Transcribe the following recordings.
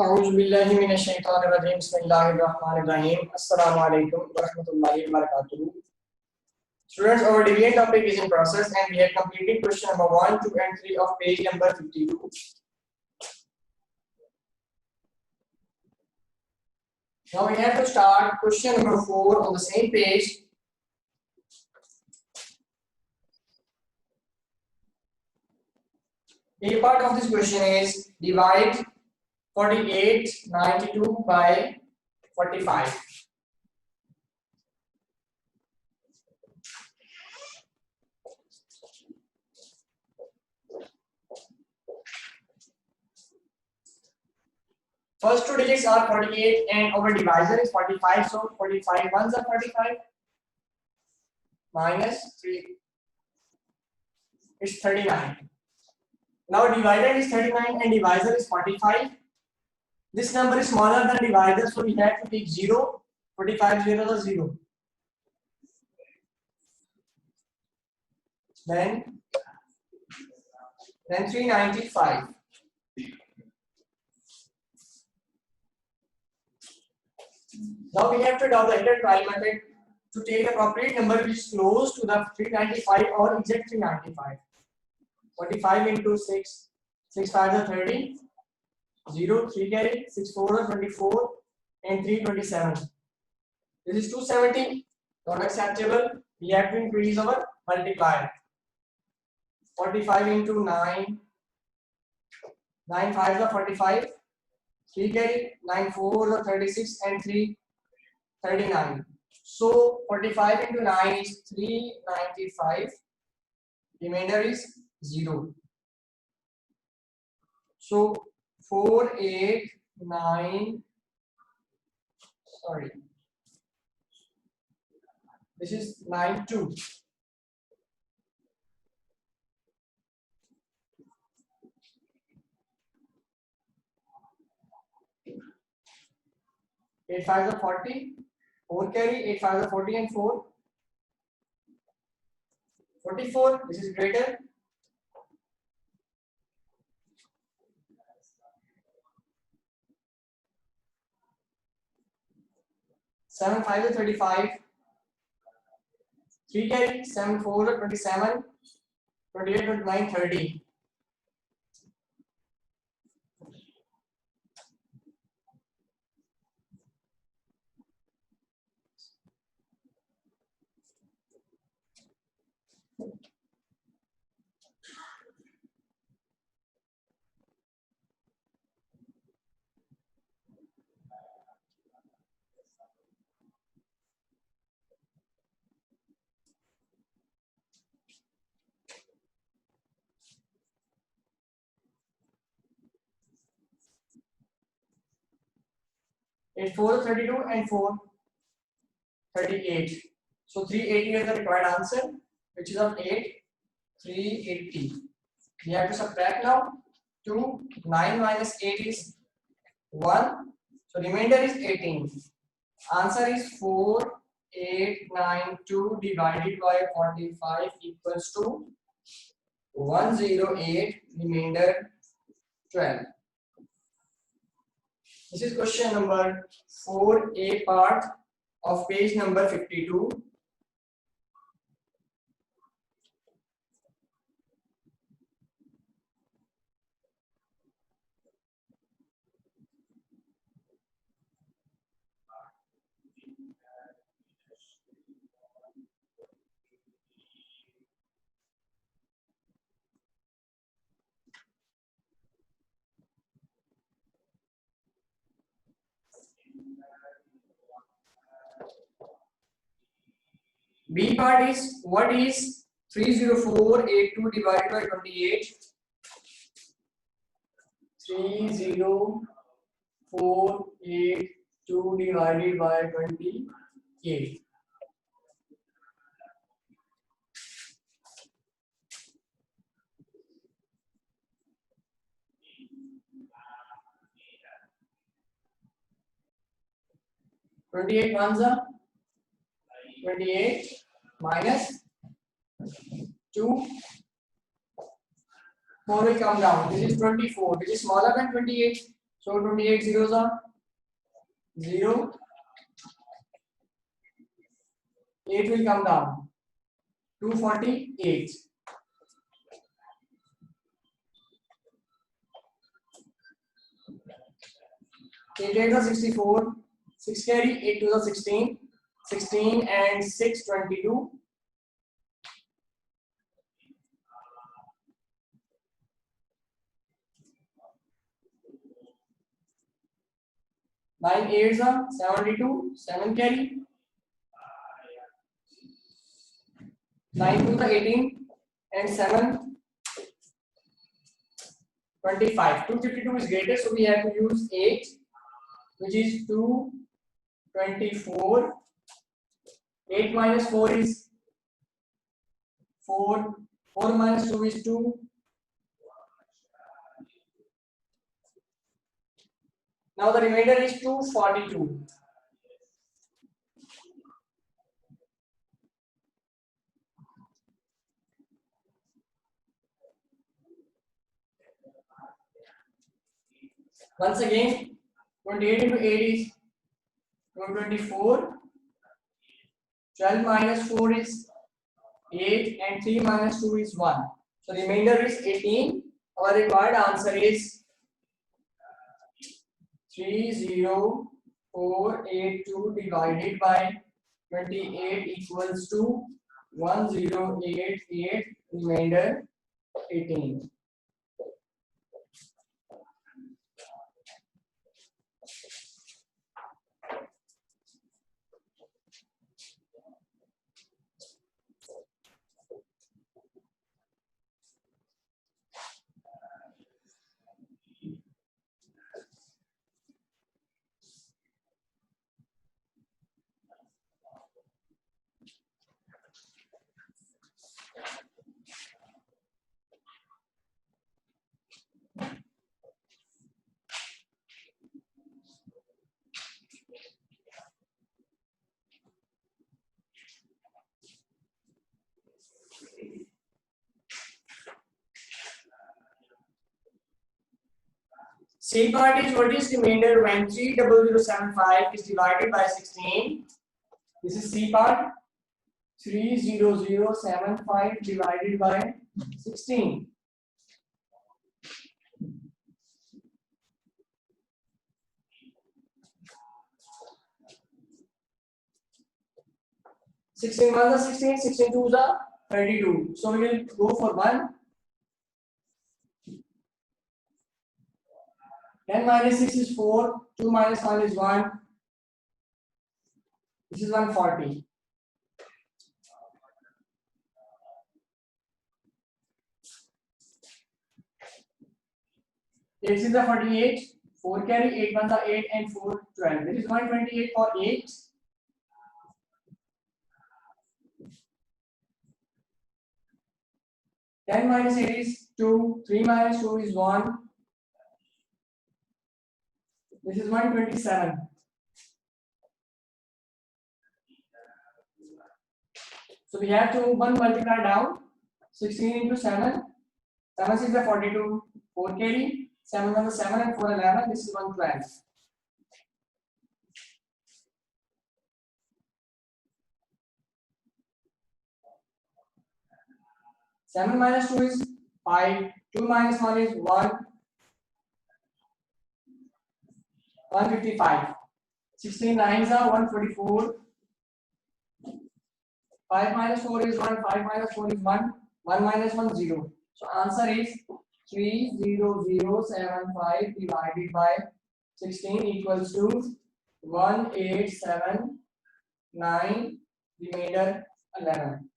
औज़ुबिल्लाहिमिनश्शैतानिर्रजीम बिस्मिल्लाहिर्रहमानिर्रहीम अस्सलामु अलैकुम वरहमतुल्लाहि वबरकातुहू. Students, our dividend topic is in process and we have completed question number 1, 2 and 3 of page number 52. Now we have to start question number 4 on the same page. A part of this question is divide 4892 by 45. First two digits are 48 and our divisor is 45, so 45 ones are 45 minus 3 is 39. Now divided is 39 and divisor is 45. This number is smaller than divisor, so we have to take 0. 45 0 is 0. Then 395. Now we have to adopt the inter-trial method to take the appropriate number which is close to the 395 or exact 395. 45 into 6, 6 5 are 30, 0, 3 carry, 6 4 are 24, and 3 27. This is 270, not acceptable. We have to increase our multiplier. 45 into 9, 9 5 are 45, 3 carry, 9 4 are 36, and 3 39. So 45 into 9 is 395. Remainder is 0. So 4 8 9. Sorry. This is 9 2. Eight 5 are 40. 4 carry, 8 5 are 40 and 4. 44, this is greater. 7 5 are 35. 3 carry, 7 4 are 27. 28 29 30. Eight 4 32 and 4 38. So 380 is the required answer, which is of 8 380. We have to subtract now. 2 9 minus 8 is 1. So remainder is 18. Answer is 4892 divided by 45 equals to 108. Remainder 12. This is question number 4A part of page number 52. B part is, what is 30482 divided by 28? 30482 divided by 28. Twenty-eight ones are 28 minus 2. 4 will come down. This is 24. This is smaller than 28. So 28 zeros are 0. 8 will come down. 248. 8 8 are 64. 6 carry 8 to the 16. 16 and 6 22. 9 8 are 72. 7 carry 9 to the 18 and 7 25. 252 is greater, so we have to use 8, which is 224. 8 minus 4 is 4. 4 minus 2 is 2. Now the remainder is 242. Once again, 28 into 8 is 224. 12 minus 4 is 8 and 3 minus 2 is 1. So remainder is 18. Our required answer is 30482 divided by 28 equals to 1088, remainder 18. C part is what is remainder when 30075 is divided by 16. This is C part. 30075 divided by 16. Sixteen ones are 16, 16 twos are 32. So we will go for 1. 10 minus 6 is 4. 2 minus 1 is 1. This is 140. 8 is the 48. 4 carry 8 ones are 8 and 4 12. This is 128 for 8. 10 minus 8 is 2. 3 minus 2 is 1. This is 127. So we have to move one multiplier down. 16 into 7. 7 is the 42. 4 carry. 7 1 is 7 and 4 11. This is 112. 7 minus 2 is 5. 2 minus 1 is 1. 155. 16 nines are 144. 5 minus 4 is 1. 5 minus 4 is 1. 1 minus 1 0. So answer is 30075 divided by 16 equals to 1879, remainder 11.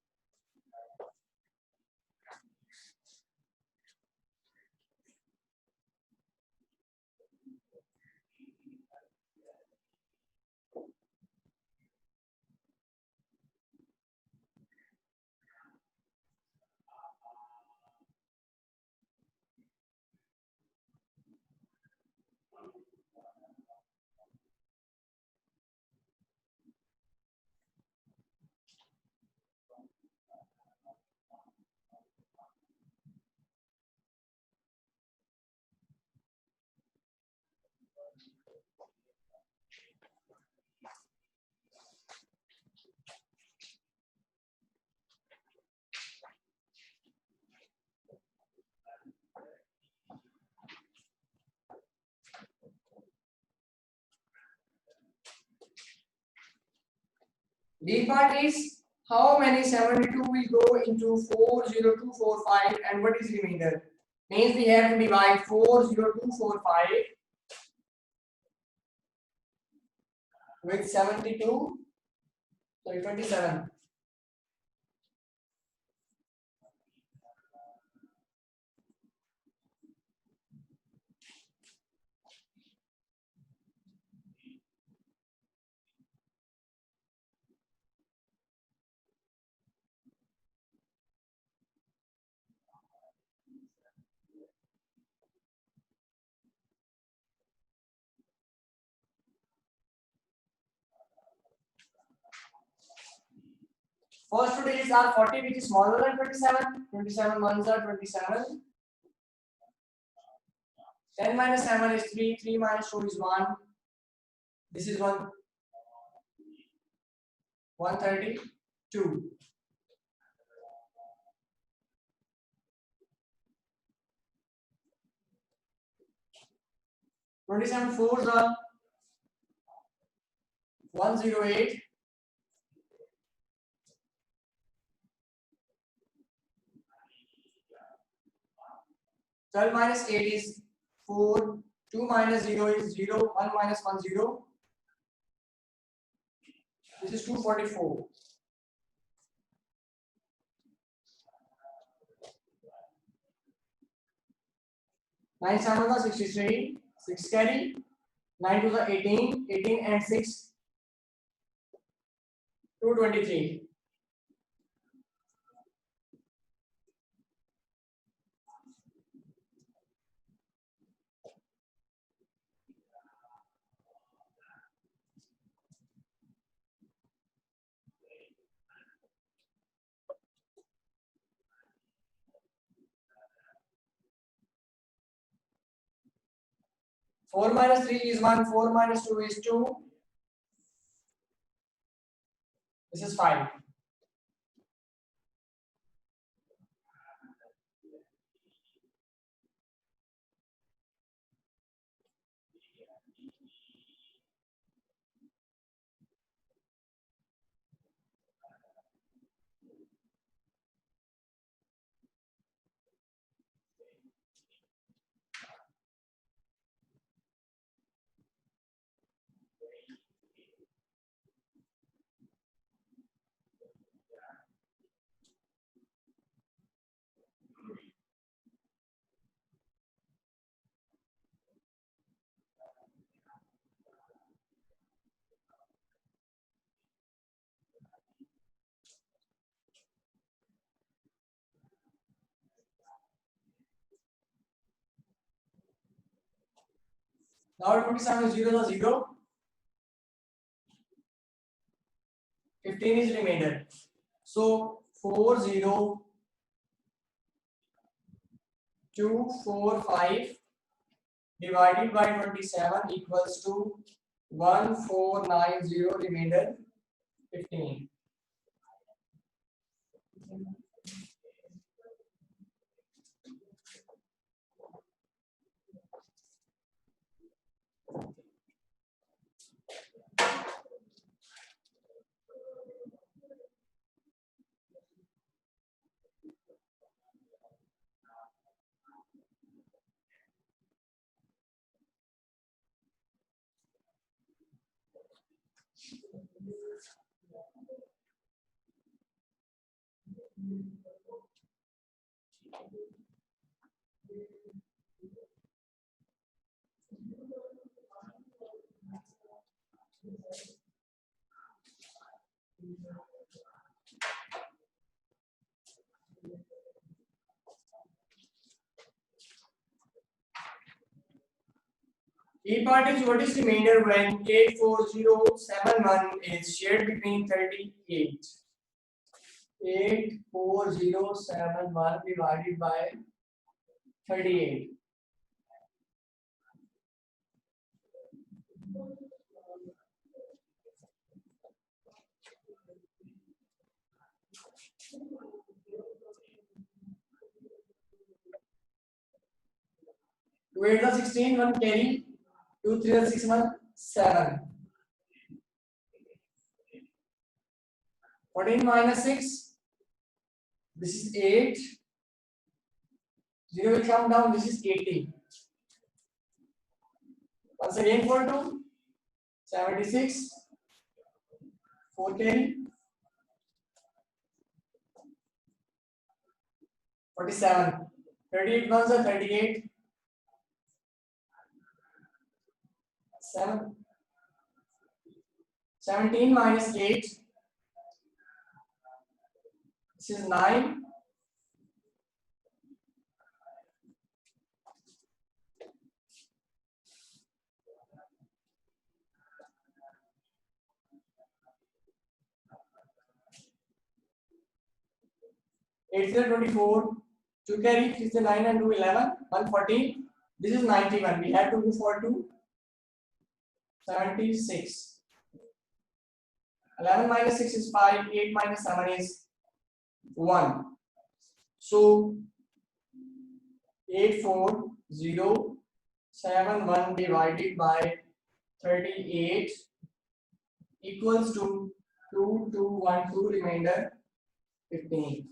D part is how many 72 will go into 40245 and what is remainder? Means we have to divide 40245 with 72, sorry 27. First two digits are 40 which is smaller than 27. 27 ones are 27. 10 minus 7 is 3. 3 minus 2 is 1. This is 132. 27 fours are 108. 12 minus 8 is 4. 2 minus 0 is 0. 1 minus 1 0. This is 244. 9 7 was 63. 6 carry. 9 to the 18. 18 and 6. 223. Four minus 3 is 1. 4 minus 2 is 2. This is 5. Now 27 is 0 the 0. 15 is remainder. So 40245 divided by 27 equals to 1490 remainder 15. E part is what is remainder when 84071 is shared between 38. 84071 divided by 38. Two 8 the 16, 1 carry, 2 3 the 6 1 7. 14 minus 6. This is 8. 0 will come down. This is 80. Once again for 2. 76. 410. 47. 38 ones are 38. 7. 17 minus 8. This is 9. 8 is 24. 2 carry 3 is 9 and 2 11. 114. This is 91. We have to go for 2. 76. 11 minus 6 is 5. 8 minus 7 is 1. So 84,071 divided by 38 equals to 2212 remainder 15.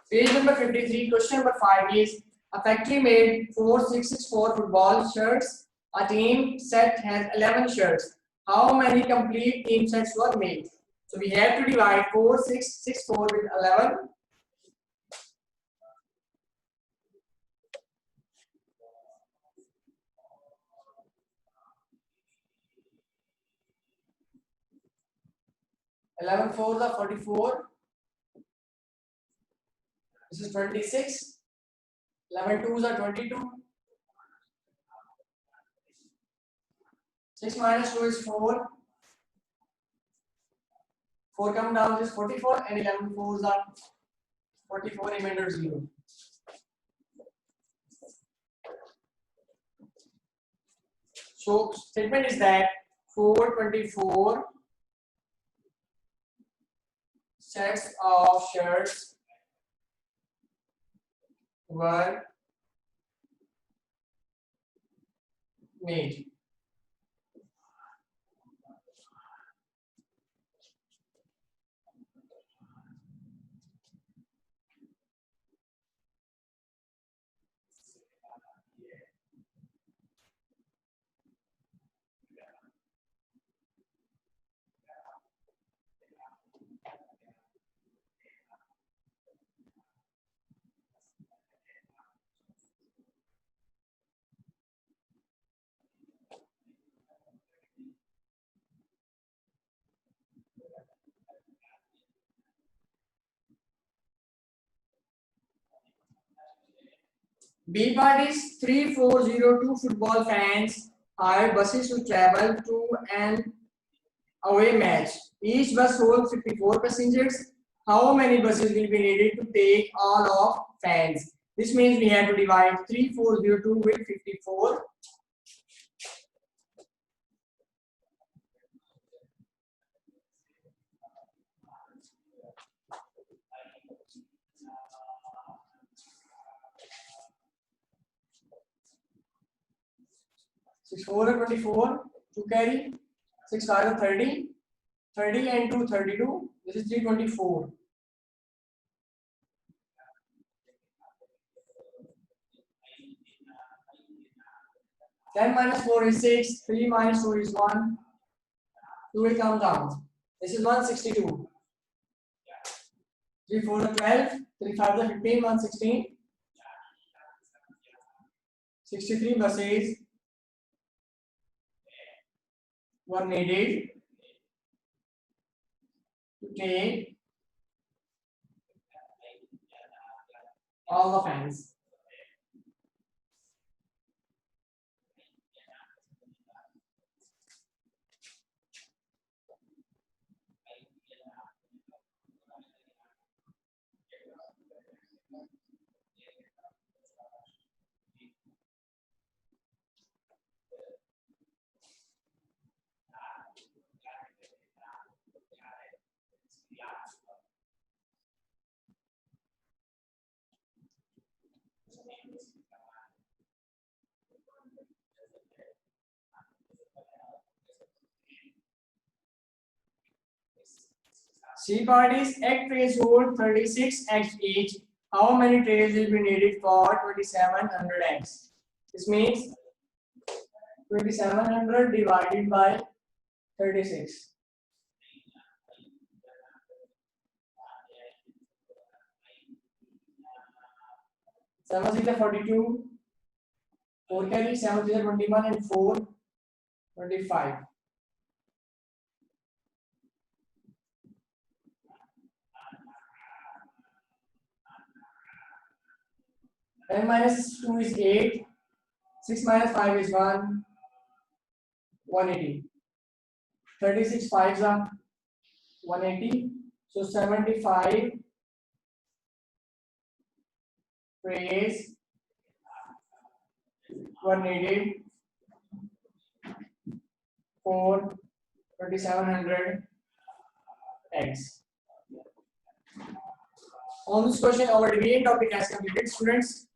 Page number 53, question number 5 is a factory made 4664 football shirts. A team set has 11 shirts. How many complete team sets were made? So we have to divide 4664 with 11. Eleven fours are 44. This is 26. 11 twos are 22. 6 minus 2 is 4. 4 come down, this is 44, and 11 fours are 44, remainder 0. So statement is that 424 sets of shirts were made. B part is 3402 football fans hired buses to travel to an away match. Each bus holds 54 passengers. How many buses will be needed to take all of fans? This means we have to divide 3402 with 54. 6 4 are 24, 2 carry, 6 5 are 30, 30 and 2 32, this is 324. 10 minus 4 is 6, 3 minus 2 is 1, 2 will come down. This is 162. 3 4 are 12, 3 5 are 15, 116. 63 buses were needed to take all the fans. C part is egg trays hold 36 eggs each. How many trays will be needed for 2700 eggs? This means 2700 divided by 36. 7 6 are 42. 4 carry, 7 3 are 21 and 4 25. 10 minus 2 is 8. 6 minus 5 is 1. 180. 36 5s are 180. So 75 trays were needed for 2700 eggs. On this question, our deviation topic has completed, students.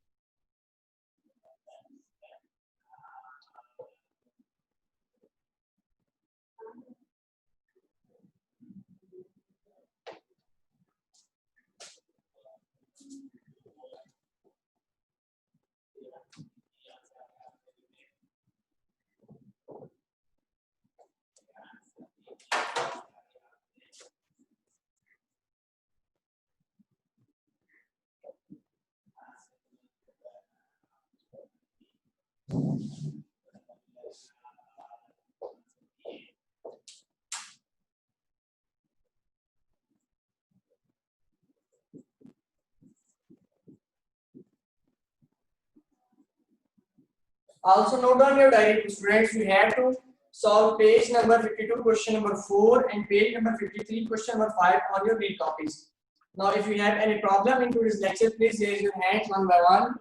Also note down your diary, students. We have to solve page number 52, question number 4, and page number 53, question number 5 on your read copies. Now, if you have any problem in today's lecture, please raise your hands one by one.